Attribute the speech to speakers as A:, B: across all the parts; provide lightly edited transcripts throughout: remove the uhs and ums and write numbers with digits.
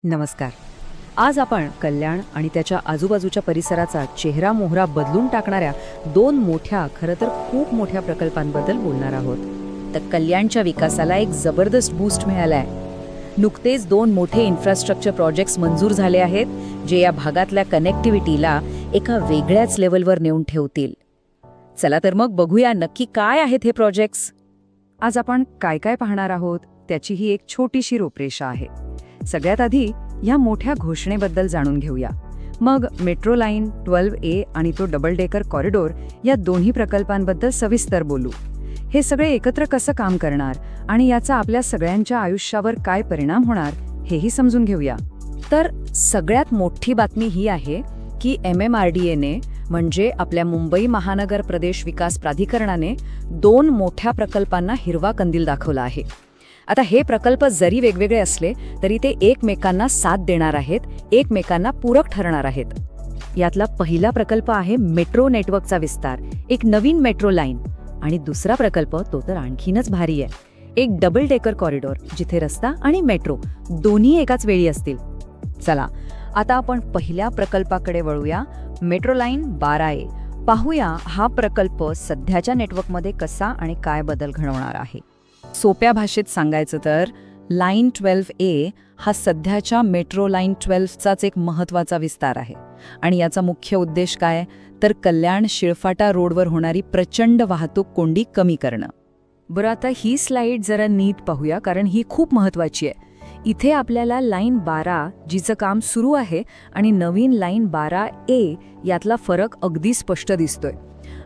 A: नमस्कार. आज आपण कल्याण आणि त्याच्या आजूबाजूच्या परिसराचा चेहरा मोहरा बदलून टाकणाऱ्या दोन मोठ्या, खरं तर खूप मोठ्या प्रकल्पांबद्दल बोलणार आहोत. तर कल्याणच्या विकासाला एक जबरदस्त बूस्ट मिळालाय. नुकतेच दोन मोठे इन्फ्रास्ट्रक्चर प्रोजेक्ट्स मंजूर झाले आहेत, जे या भागातल्या कनेक्टिव्हिटीला एका वेगळ्याच लेवलवर नेऊन ठेवतील. चला तर मग बघूया नक्की काय आहेत हे प्रोजेक्ट्स. आज आपण काय काय पाहणार आहोत त्याची ही एक छोटीशी रूपरेषा आहे. सगळ्यात आधी या मोठ्या घोषणेबद्दल जाणून घेऊया. मग मेट्रो लाईन 12A आणि तो डबल डेकर कॉरिडॉर या दोन्ही प्रकल्पांबद्दल सविस्तर बोलू. हे सगळे एकत्र कसं काम करणार आणि याचा आपल्या सगळ्यांच्या आयुष्यावर काय परिणाम होणार हेही समजून घेऊया. तर सगळ्यात मोठी बातमी ही आहे की MMRDAने म्हणजे आपल्या मुंबई महानगर प्रदेश विकास प्राधिकरणाने दोन मोठ्या प्रकल्पांना हिरवा कंदील दाखवला आहे. आता हे प्रकल्प जरी वेगवेगळे असले तरी ते एकमेकांना साथ देणार आहेत, एकमेकांना पूरक ठरणार आहेत. यातला पहिला प्रकल्प आहे मेट्रो नेटवर्कचा विस्तार, एक नवीन मेट्रो लाईन. आणि दुसरा प्रकल्प तो तर आणखीनच भारी आहे, एक डबल डेकर कॉरिडॉर जिथे रस्ता आणि मेट्रो दोन्ही एकाच वेळी असतील. चला आता आपण पहिल्या प्रकल्पाकडे वळूया, मेट्रो लाईन 12A. पाहूया हा प्रकल्प सध्याच्या नेटवर्कमध्ये कसा आणि काय बदल घडवणार आहे. सोप्या भाषेत सांगायचं तर लाईन 12A हा सध्याच्या मेट्रो लाईन 12चाच एक महत्त्वाचा विस्तार आहे. आणि याचा मुख्य उद्देश काय तर कल्याण शिळफाटा रोडवर होणारी प्रचंड वाहतूक कोंडी कमी करणं. बरं, आता ही स्लाईड जरा नीट पाहूया कारण ही खूप महत्त्वाची आहे. इथे आपल्याला लाईन 12 जिचं काम सुरू आहे आणि नवीन लाईन 12A यातला फरक अगदी स्पष्ट दिसतोय.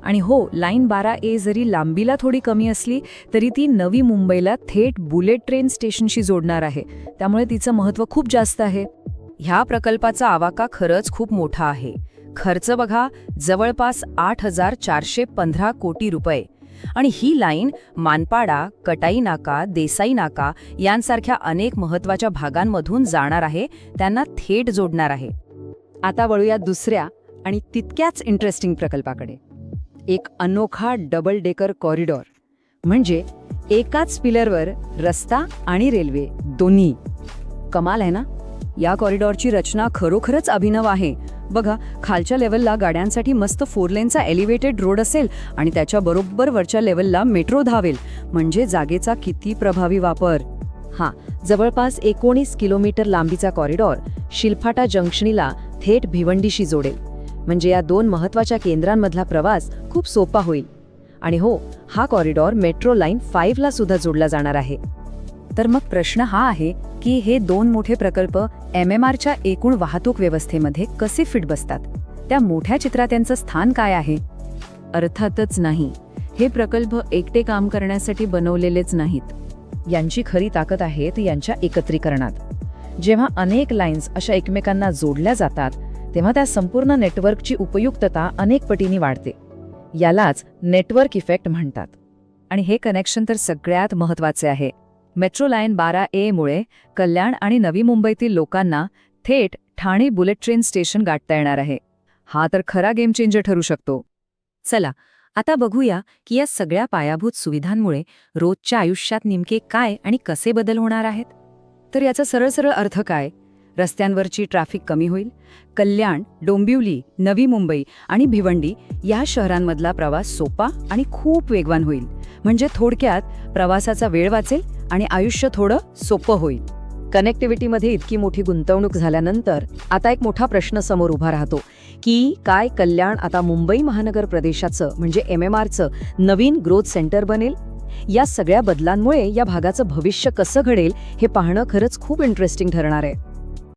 A: आणि हो, लाईन 12A जरी लांबीला थोडी कमी असली तरी ती नवी मुंबईला थेट बुलेट ट्रेन स्टेशनशी जोडणार आहे, त्यामुळे तिचं महत्त्व खूप जास्त आहे. ह्या प्रकल्पाचा आवाका खरंच खूप मोठा आहे. खर्च बघा, जवळपास 8,415 कोटी रुपये. आणि ही लाईन मानपाडा, कटाई नाका, देसाई नाका यांसारख्या अनेक महत्त्वाच्या भागांमधून जाणार आहे, त्यांना थेट जोडणार आहे. आता वळूया दुसऱ्या आणि तितक्याच इंटरेस्टिंग प्रकल्पाकडे, एक अनोखा डबल डेकर कॉरिडॉर. म्हणजे एकाच पिलरवर रस्ता आणि रेल्वे दोन्ही. कमाल आहे ना. या कॉरिडॉरची रचना खरोखरच अभिनव आहे. बघा, खालच्या लेवलला गाड्यांसाठी मस्त 4 लेनचा एलिव्हेटेड रोड असेल आणि त्याच्या बरोबर वरच्या लेवलला मेट्रो धावेल. म्हणजे जागेचा किती प्रभावी वापर. जवळपास 19 किलोमीटर लांबीचा कॉरिडॉर शिळफाटा जंक्शनीला थेट भिवंडीशी जोडेल. म्हणजे या दोन महत्त्वाच्या केंद्रांमधला प्रवास खूप सोपा होईल. आणि हो, हा कॉरिडॉर मेट्रो लाईन 5ला सुद्धा जोडला जाणार आहे. तर मग प्रश्न हा आहे की हे दोन मोठे प्रकल्प MMRच्या एकूण वाहतूक व्यवस्थेमध्ये कसे फिट बसतात. त्या मोठ्या चित्रात त्यांचं स्थान काय आहे. अर्थातच नाही, हे प्रकल्प एकटे काम करण्यासाठी बनवलेलेच नाहीत. यांची खरी ताकद आहे ती यांच्या एकत्रीकरणात. जेव्हा अनेक लाईन्स अशा एकमेकांना जोडल्या जातात तेव्हा त्या संपूर्ण नेटवर्कची उपयुक्तता अनेक पटींनी वाढते. यालाच नेटवर्क इफेक्ट म्हणतात. आणि हे कनेक्शन तर सगळ्यात महत्त्वाचे आहे. मेट्रो लाईन 12A मुळे कल्याण आणि नवी मुंबईतील लोकांना थेट ठाणे बुलेट ट्रेन स्टेशन गाठता येणार आहे. हा तर खरा गेम चेंजर ठरू शकतो. चला आता बघूया की या सगळ्या पायाभूत सुविधांमुळे रोजच्या आयुष्यात नेमके काय आणि कसे बदल होणार आहेत. तर याचा सरळ अर्थ काय. रस्त्यांवरची ट्रॅफिक कमी होईल. कल्याण, डोंबिवली, नवी मुंबई आणि भिवंडी या शहरांमधला प्रवास सोपा आणि खूप वेगवान होईल. म्हणजे थोडक्यात प्रवासाचा वेळ वाचेल आणि आयुष्य थोडं सोपं होईल. कनेक्टिव्हिटीमध्ये इतकी मोठी गुंतवणूक झाल्यानंतर आता एक मोठा प्रश्न समोर उभा राहतो की काय कल्याण आता मुंबई महानगर प्रदेशाचं म्हणजे MMRचं नवीन ग्रोथ सेंटर बनेल. या सगळ्या बदलांमुळे या भागाचं भविष्य कसं घडेल हे पाहणं खरंच खूप इंटरेस्टिंग ठरणार आहे.